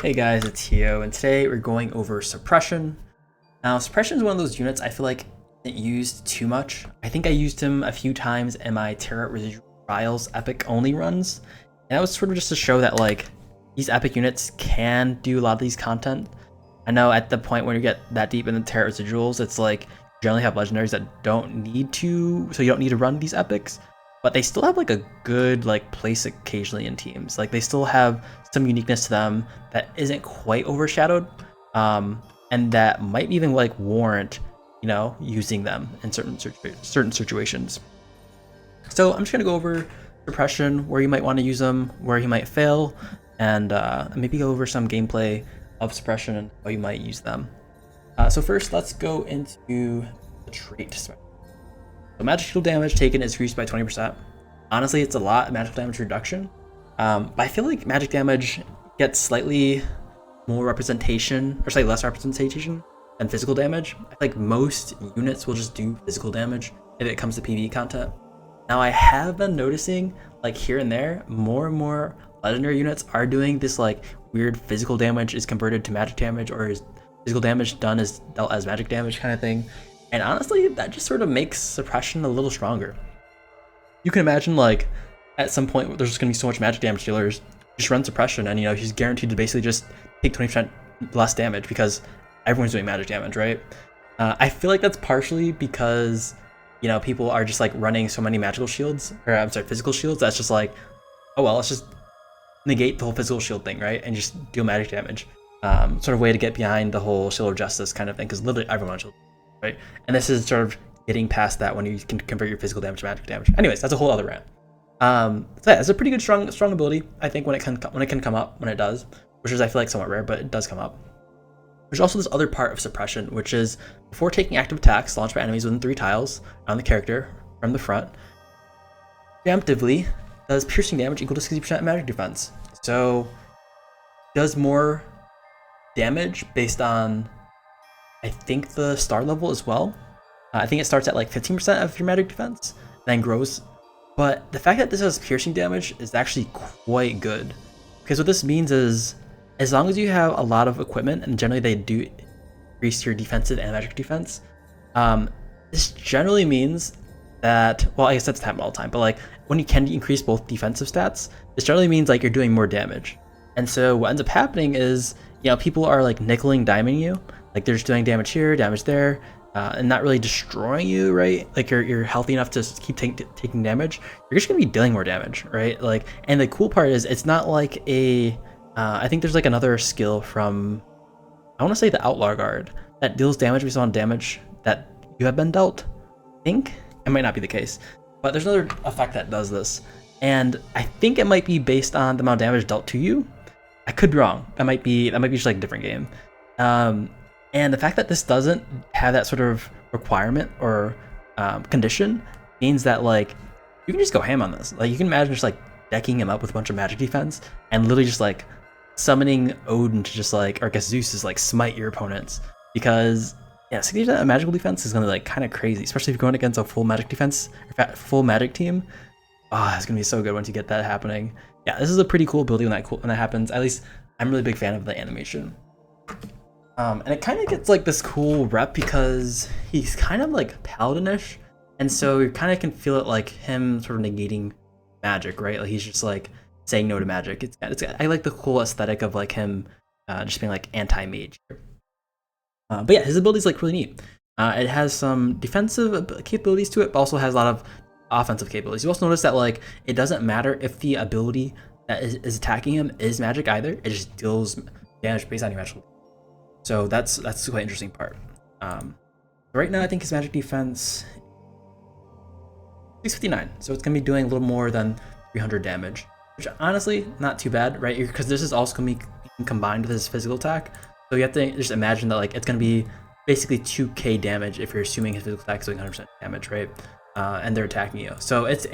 Hey guys, it's Hio, and today we're going over Suppression. Now, Suppression is one of those units I feel like isn't used too much. I think I used him a few times in my Terra Residual Trials epic only runs, and that was sort of just to show that like these epic units can do a lot of these content. I know at the point when you get that deep in the Terra Residuals, it's like you generally have legendaries that don't need to, so you don't need to run these epics. But they still have like a good like place occasionally in teams. Like they still have some uniqueness to them that isn't quite overshadowed, and that might even like warrant, you know, using them in certain situations. So I'm just gonna go over Suppression, where you might want to use them, where you might fail, and maybe go over some gameplay of Suppression and how you might use them. So first, let's go into the trait. So magical damage taken is increased by 20%. Honestly, it's a lot, magical damage reduction. But I feel like magic damage gets slightly more representation, or slightly less representation than physical damage. I feel like most units will just do physical damage if it comes to PvE content. Now I have been noticing, like here and there, more and more legendary units are doing this like weird physical damage is converted to magic damage, or is physical damage done as dealt as magic damage kind of thing. And honestly, that just sort of makes Suppression a little stronger. You can imagine like at some point there's just gonna be so much magic damage dealers, just run Suppression and you know he's guaranteed to basically just take 20% less damage because everyone's doing magic damage, right? I feel like that's partially because you know people are just like running so many magical shields, or I'm sorry, physical shields, that's just like, oh well, let's just negate the whole physical shield thing, right? And just deal magic damage. Sort of way to get behind the whole shield of justice kind of thing, because literally everyone shield, right? And this is sort of getting past that when you can convert your physical damage to magic damage. Anyways, that's a whole other rant. So yeah, it's a pretty good strong ability, I think, when it can come up, when it does, which is I feel like somewhat rare, but it does come up. There's also this other part of Suppression, which is before taking active attacks launched by enemies within 3 tiles on the character from the front, preemptively does piercing damage equal to 60% magic defense. So does more damage based on, I think, the star level as well. I think it starts at like 15% of your magic defense, then grows. But the fact that this has piercing damage is actually quite good, because what this means is, as long as you have a lot of equipment, and generally they do increase your defensive and magic defense, this generally means that, well, I guess that's happening all the time, but like when you can increase both defensive stats, this generally means like you're doing more damage. And so what ends up happening is, you know, people are like nickeling diming you, like they're just doing damage here, damage there, and not really destroying you, right? Like you're healthy enough to keep taking damage. You're just gonna be dealing more damage, right? Like, and the cool part is it's not like a, I think there's like another skill from, I want to say the Outlaw Guard, that deals damage based on damage that you have been dealt. I think it might not be the case, but there's another effect that does this, and I think it might be based on the amount of damage dealt to you. I could be wrong. That might be just like a different game. And the fact that this doesn't have that sort of requirement or condition means that like you can just go ham on this. Like you can imagine just like decking him up with a bunch of magic defense and literally just like summoning Odin to just like, or I guess Zeus is like smite your opponents, because yeah, 60% of magical defense is gonna be like kind of crazy, especially if you're going against a full magic defense, full magic team. Oh, it's gonna be so good once you get that happening. Yeah, this is a pretty cool ability when that happens. At least I'm a really big fan of the animation. And it kind of gets like this cool rep because he's kind of like paladinish, and so you kind of can feel it like him sort of negating magic, right? Like he's just like saying no to magic. I like the cool aesthetic of like him just being like anti-mage. But yeah, his ability is like really neat. It has some defensive capabilities to it, but also has a lot of offensive capabilities. You also notice that like it doesn't matter if the ability that is attacking him is magic either. It just deals damage based on your magical. So that's quite interesting part. Right now I think his magic defense 659, so it's gonna be doing a little more than 300 damage, which honestly not too bad, right? Because this is also gonna be combined with his physical attack, so you have to just imagine that like it's gonna be basically 2k damage if you're assuming his physical attack is doing 100% damage, right? And they're attacking you, so it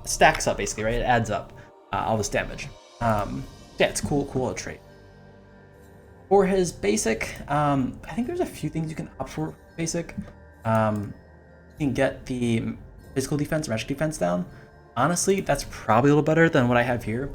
stacks up basically, right? It adds up all this damage. Yeah, it's cool trait. For his basic, I think there's a few things you can opt for basic. You can get the physical defense, magic defense down. Honestly, that's probably a little better than what I have here.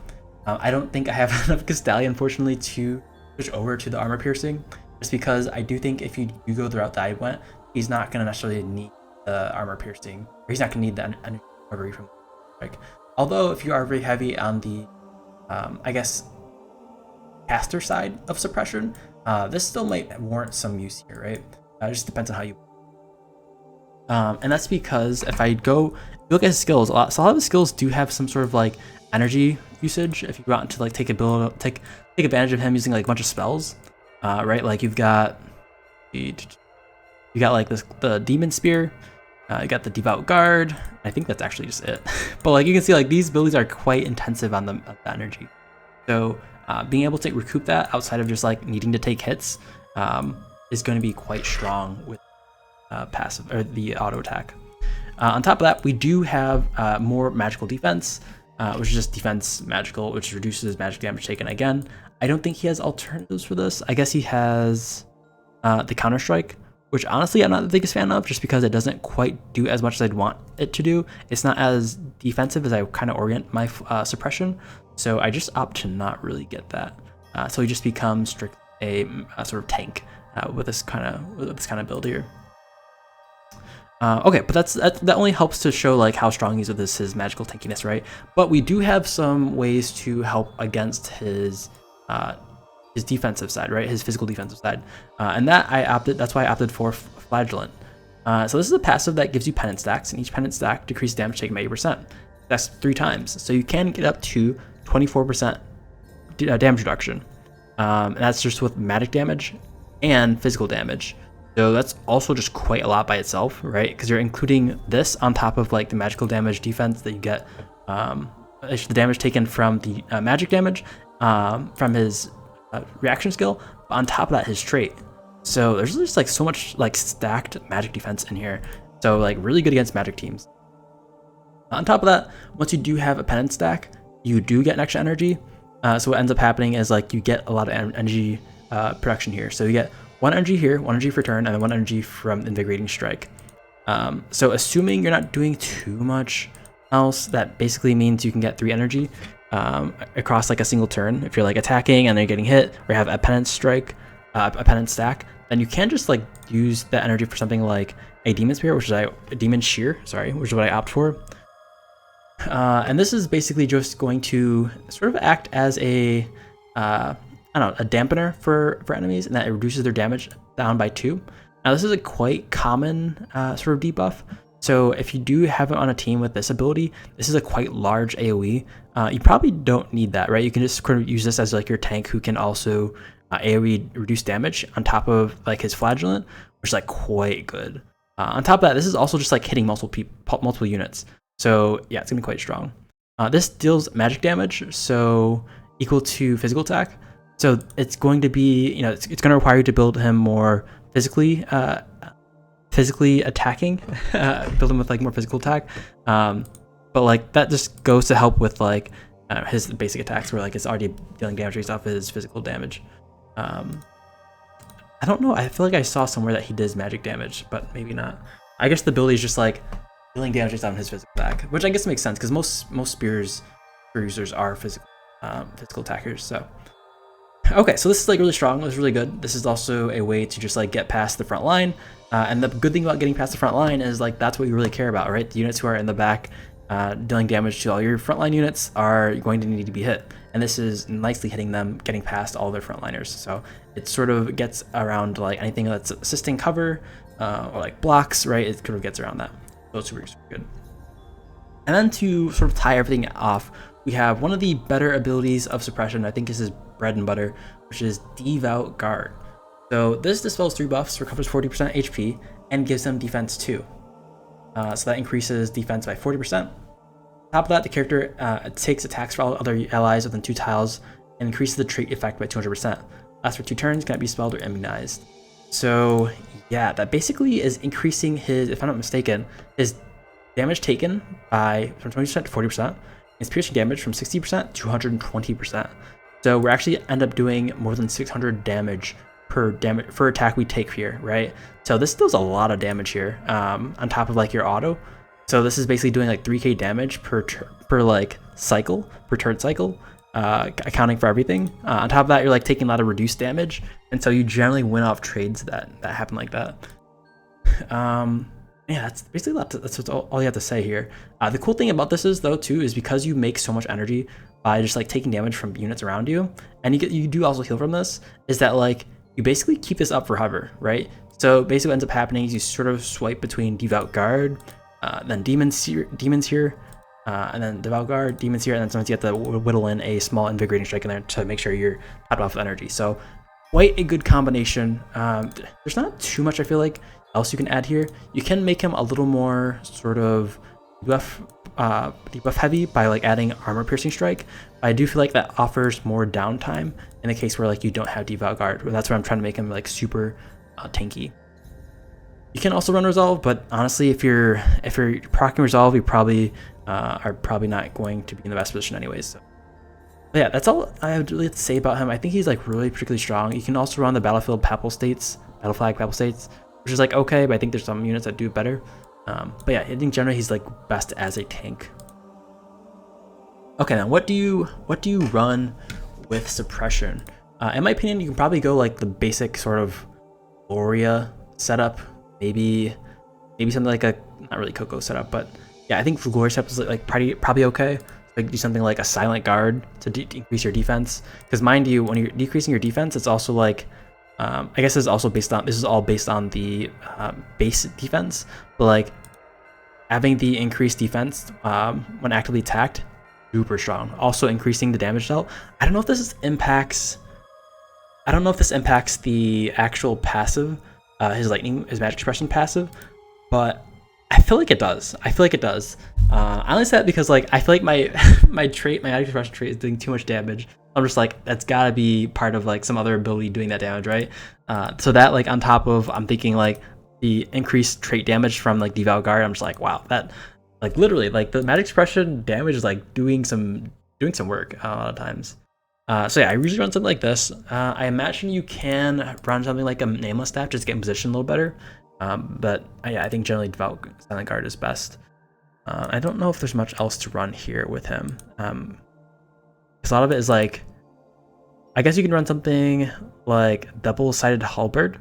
I don't think I have enough Castalia, unfortunately, to switch over to the armor piercing, just because I do think if you do go the route that I went, he's not going to necessarily need the armor piercing, or he's not going to need the energy recovery from strike. Although if you are very heavy on the, I guess, caster side of suppression, this still might warrant some use here, right? It just depends on how you. And that's because if I go look at his skills, so a lot of his skills do have some sort of like energy usage. If you go out and to like take advantage of him using like a bunch of spells, right? Like you got like the demon spear, you got the Devout Guard. I think that's actually just it. But like you can see, like these abilities are quite intensive on the energy. So being able to recoup that outside of just like needing to take hits is going to be quite strong with passive or the auto attack. On top of that, we do have more magical defense, which is just defense magical, which reduces magic damage taken again. I don't think he has alternatives for this. I guess he has the counter strike, which honestly I'm not the biggest fan of, just because it doesn't quite do as much as I'd want it to do. It's not as defensive as I kind of orient my suppression, so I just opt to not really get that. So he just becomes strictly a sort of tank with this kind of build here. Okay, but that only helps to show like how strong he is with his magical tankiness, right? But we do have some ways to help against his defensive side, right? His physical defensive side, and that's why I opted for Flagellant. So this is a passive that gives you penance stacks, and each penance stack decreases damage taken by 8%. That's 3 times, so you can get up to 24% damage reduction, and that's just with magic damage and physical damage. So that's also just quite a lot by itself, right? Because you're including this on top of like the magical damage defense that you get, the damage taken from the magic damage from his reaction skill, but on top of that his trait. So there's just like so much like stacked magic defense in here. So like really good against magic teams. On top of that, once you do have a penance stack, you do get an extra energy. So what ends up happening is like you get a lot of energy production here. So you get 1 energy here, 1 energy for turn, and then 1 energy from Invigorating Strike. So assuming you're not doing too much else, that basically means you can get 3 energy across like a single turn. If you're like attacking and then you're getting hit, or you have a penance strike, a penance stack, then you can just like use that energy for something like a demon spear, which is a demon shear, which is what I opt for. And this is basically just going to sort of act as a a dampener for enemies, and that it reduces their damage down by 2. Now this is a quite common sort of debuff. So if you do have it on a team with this ability, this is a quite large AoE. You probably don't need that, right? You can just sort of use this as like your tank who can also AoE reduce damage on top of like his Flagellant, which is like quite good. On top of that, this is also just like hitting multiple units. So yeah, it's gonna be quite strong. This deals magic damage, so equal to physical attack. So it's going to be, it's going to require you to build him more physically attacking, build him with like more physical attack. But like that just goes to help with like his basic attacks, where like it's already dealing damage based off his physical damage. I don't know. I feel like I saw somewhere that he does magic damage, but maybe not. I guess the ability is just like dealing damage based on his physical attack, which I guess makes sense because most spear users are physical attackers. So. Okay, so this is like really strong. This is really good. This is also a way to just like get past the front line. And the good thing about getting past the front line is like that's what you really care about, right? The units who are in the back dealing damage to all your frontline units are going to need to be hit. And this is nicely hitting them, getting past all their frontliners. So it sort of gets around like anything that's assisting cover or like blocks, right? It sort of gets around that. So it's super, super good. And then to sort of tie everything off, we have one of the better abilities of suppression. I think this is bread and butter, which is Devout Guard. So this dispels 3 buffs, recovers 40% HP, and gives them defense 2. So that increases defense by 40%. On top of that, the character takes attacks for all other allies within 2 tiles and increases the trait effect by 200%. Lasts for 2 turns, cannot be spelled or immunized. So yeah, that basically is increasing his, if I'm not mistaken, his damage taken from 20% to 40%. His piercing damage from 60% to 120%. So we're actually end up doing more than 600 damage per attack we take here, right? So this does a lot of damage here on top of like your auto. So this is basically doing like 3k damage per like cycle, per turn cycle, accounting for everything. On top of that, you're like taking a lot of reduced damage, and so you generally win off trades that happen like that. Yeah, that's basically that's all you have to say here. The cool thing about this is though too is because you make so much energy by just like taking damage from units around you, and you do also heal from this, is that like you basically keep this up forever, right? So basically what ends up happening is you sort of swipe between Devout Guard, then demons here, and then Devout Guard, demons here, and then sometimes you have to whittle in a small invigorating strike in there to make sure you're topped off with energy. So quite a good combination. There's not too much I feel like else you can add here. You can make him a little more sort of debuff heavy by like adding armor piercing strike. But I do feel like that offers more downtime in the case where like you don't have Devout Guard. That's where I'm trying to make him like super tanky. You can also run resolve, but honestly, if you're proccing resolve, you probably are probably not going to be in the best position anyways. So yeah, that's all I have really to say about him. I think he's like really particularly strong. You can also run the battlefield battle flag papal states, which is like okay, but I think there's some units that do it better. But yeah, I think generally he's like best as a tank. Okay, now what do you run with suppression? In my opinion, you can probably go like the basic sort of Gloria setup, maybe something like a not really Coco setup, but yeah, I think for Gloria setup is like probably okay. Like do something like a silent guard to increase your defense, because mind you, when you're decreasing your defense, it's also like I guess this is all based on the base defense, but like having the increased defense when actively attacked, super strong. Also increasing the damage dealt. I don't know if this impacts the actual passive, his magic expression passive, but I feel like it does. I only say that because like I feel like my magic expression trait is doing too much damage. I'm just like, that's gotta be part of like some other ability doing that damage, right? So that like on top of, I'm thinking like the increased trait damage from like Devout Guard, I'm just like, wow, that like literally like the magic expression damage is like doing some work a lot of times. So yeah, I usually run something like this. I imagine you can run something like a nameless staff just to get in position a little better. But yeah, I think generally Devout Silent Guard is best. I don't know if there's much else to run here with him. Because a lot of it is like, I guess you can run something like double-sided halberd,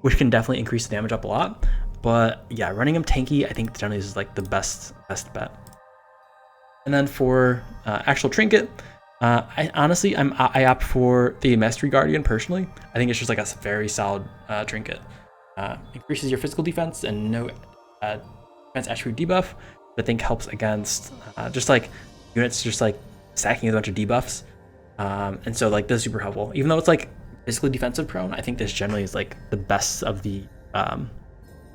which can definitely increase the damage up a lot. But yeah, running him tanky, I think generally is like the best bet. And then for actual trinket, I honestly opt for the Mastery Guardian personally. I think it's just like a very solid trinket. Increases your physical defense and no defense attribute debuff, but I think helps against just like units just like stacking with a bunch of debuffs. And so like this is super helpful. Even though it's like physically defensive prone, I think this generally is like the best of the I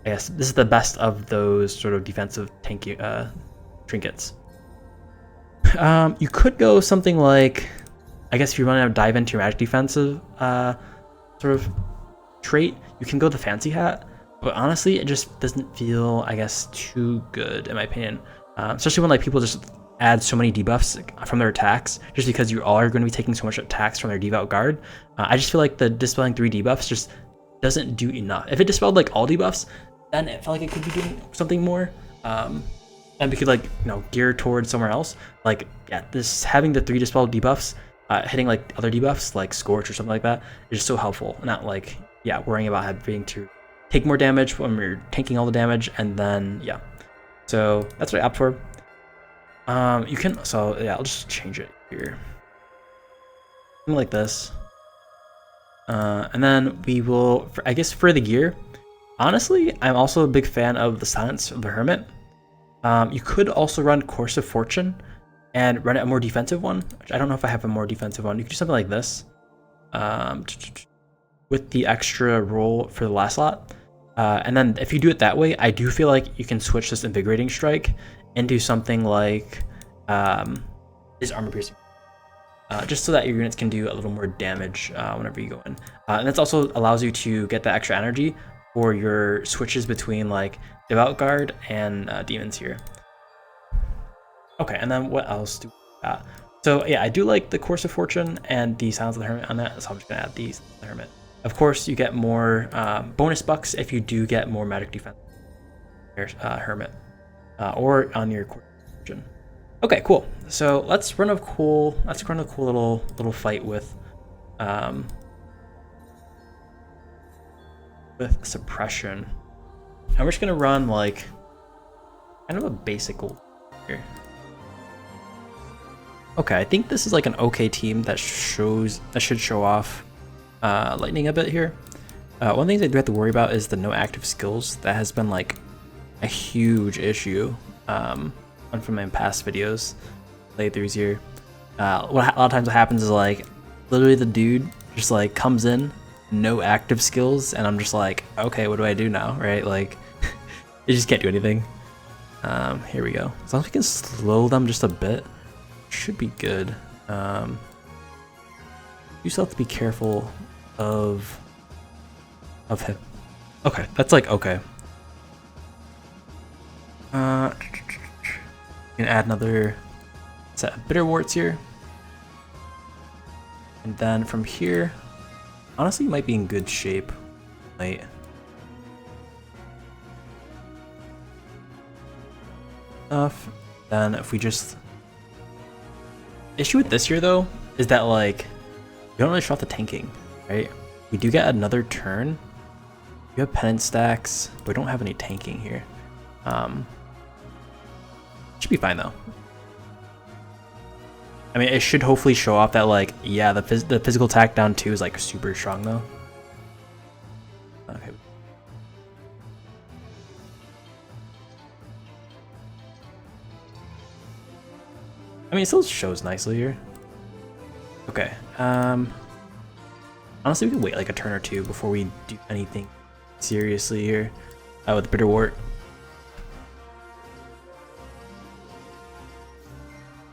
guess this is the best of those sort of defensive tanky trinkets. You could go something like, I guess if you want to dive into your magic defensive sort of trait, you can go the fancy hat, but honestly it just doesn't feel, I guess, too good in my opinion, especially when like people just add so many debuffs from their attacks just because you all are going to be taking so much attacks from their Devout Guard. I just feel like the dispelling 3 debuffs just doesn't do enough. If it dispelled like all debuffs, then it felt like it could be doing something more, and we could like, you know, gear towards somewhere else. Like yeah, this having the 3 dispelled debuffs hitting like other debuffs like Scorch or something like that is just so helpful. Not like, yeah, worrying about having to take more damage when we're tanking all the damage, and then yeah. So that's what I opt for. You can, so yeah, I'll just change it here. Something like this. And then we will, I guess for the gear, honestly, I'm also a big fan of the Silence of the Hermit. You could also run Course of Fortune and run a more defensive one, which I don't know if I have a more defensive one. You could do something like this with the extra roll for the last slot. And then if you do it that way, I do feel like you can switch this Invigorating Strike into something like this Armor Piercing. Just so that your units can do a little more damage whenever you go in. And that also allows you to get that extra energy for your switches between like Devout Guard and demons here. Okay, and then what else do we got? So yeah, I do like the Course of Fortune and the Silence of the Hermit on that, so I'm just gonna add these the Hermit. Of course, you get more bonus bucks if you do get more magic defense, Hermit, or on your Course of Fortune. Okay, cool. So let's run a cool little fight with suppression. And we're just gonna run like kind of a basic here. Okay, I think this is like an okay team that should show off lightning a bit here. One thing I do have to worry about is the no active skills. That has been like a huge issue from my past videos, playthroughs here. A lot of times what happens is like literally the dude just like comes in, no active skills, and I'm just like, okay, what do I do now, right? Like, you just can't do anything. Here we go. As long as we can slow them just a bit, should be good. You still have to be careful of him. Okay, that's like okay. You can add another set of bitter warts here. And then from here, honestly, you might be in good shape. Right. Then if we just... Issue with this here though, is that like, we don't really show off the tanking, right? We do get another turn. We have penance stacks, but we don't have any tanking here. Should be fine though. I mean, it should hopefully show off that like, yeah, the physical attack down 2 is like super strong though. Okay. I mean, it still shows nicely here. Okay. Honestly, we could wait like a turn or two before we do anything seriously here with bitter wart.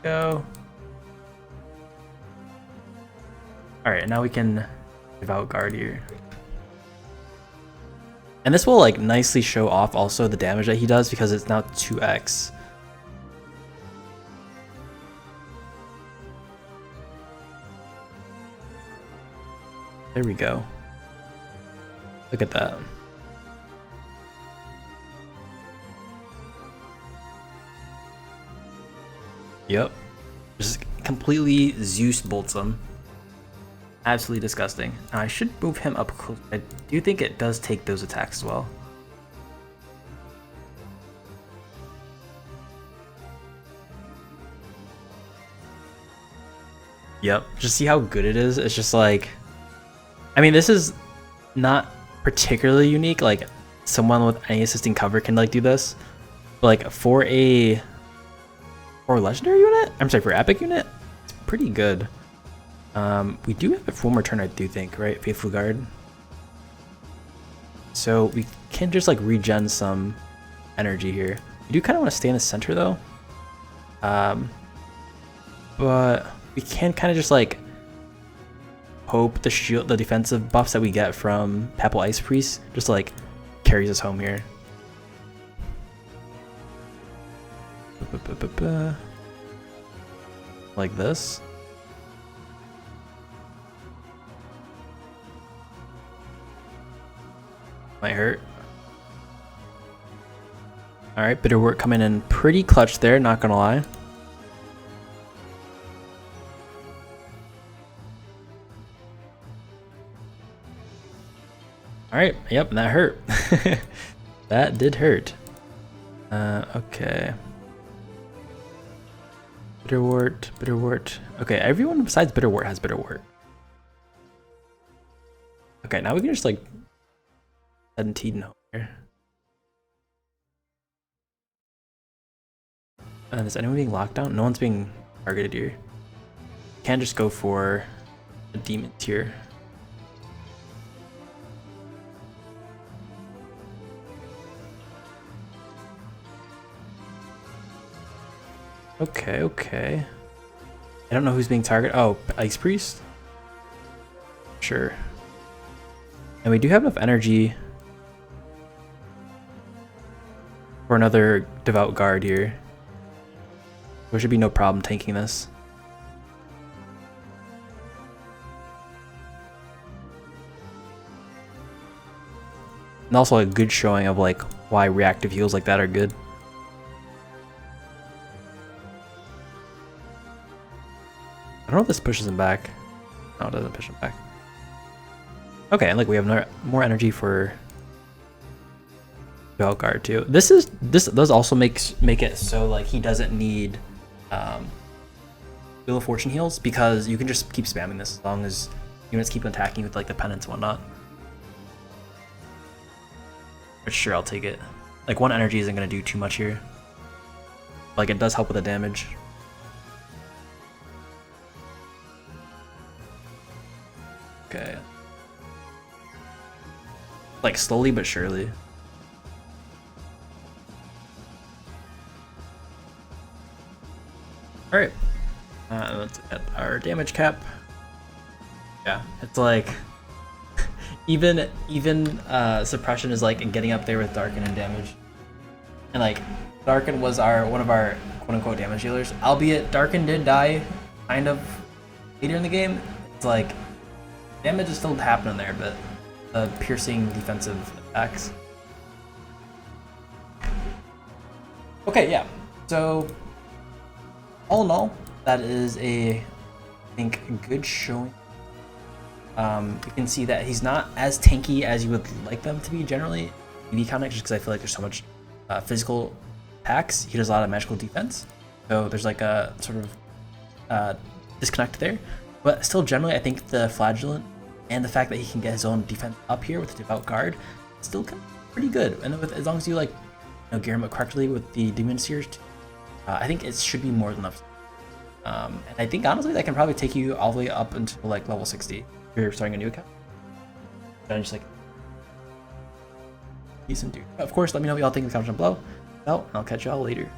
Go. Alright, now we can Devout Guard here. And this will like nicely show off also the damage that he does because it's now 2x. There we go. Look at that. Yep. Just completely Zeus bolts him. Absolutely disgusting. Now I should move him up close. I do think it does take those attacks as well. Yep. Just see how good it is. It's just like... I mean, this is not particularly unique. Like, someone with any assisting cover can like do this. But like, for a legendary unit? I'm sorry, for epic unit? It's pretty good. We do have it for one more turn, I do think, right? Faithful Guard. So we can just like regen some energy here. We do kind of want to stay in the center though. But we can kind of just like hope the shield, the defensive buffs that we get from Papal Ice Priest just like carries us home here. Like this. Might hurt. Alright, bitter wart coming in pretty clutch there, not gonna lie. Alright, yep, that hurt. That did hurt. Okay. Bitter wart, bitter wart. Okay, everyone besides bitter wart has bitter wart. Okay, now we can just like 17 here. And is anyone being locked down? No one's being targeted here. Can't just go for a demon tier. Okay, okay. I don't know who's being targeted. Oh, Ice Priest? Sure. And we do have enough energy for another Devout Guard here. There should be no problem tanking this. And also a good showing of like why reactive heals like that are good. I don't know if this pushes him back. No, it doesn't push him back. Okay, and like we have more energy for Devout Guard too. This does also make it so like he doesn't need Wheel of Fortune heals, because you can just keep spamming this as long as units keep attacking with like the penance and whatnot. But sure, I'll take it. Like 1 energy isn't gonna do too much here. Like it does help with the damage. Okay. Like slowly but surely. Alright. Let's get our damage cap. Yeah, it's like even suppression is like getting up there with Darken and damage. And like Darken was one of our quote unquote damage dealers. Albeit Darken did die kind of later in the game. It's like damage is still happening there, but piercing defensive attacks. Okay, yeah. So all in all, that is I think good showing. You can see that he's not as tanky as you would like them to be generally. EV Connect, just because I feel like there's so much physical attacks. He does a lot of magical defense, so there's like a sort of disconnect there. But still, generally, I think the Flagellant and the fact that he can get his own defense up here with the Devout Guard still kind of pretty good. And as long as you like gear him up correctly with the Demon Seers, I think it should be more than enough. And I think honestly that can probably take you all the way up until like level 60 if you're starting a new account. And just like decent dude. Of course, let me know what y'all think in the comments down below. Well, I'll catch y'all later.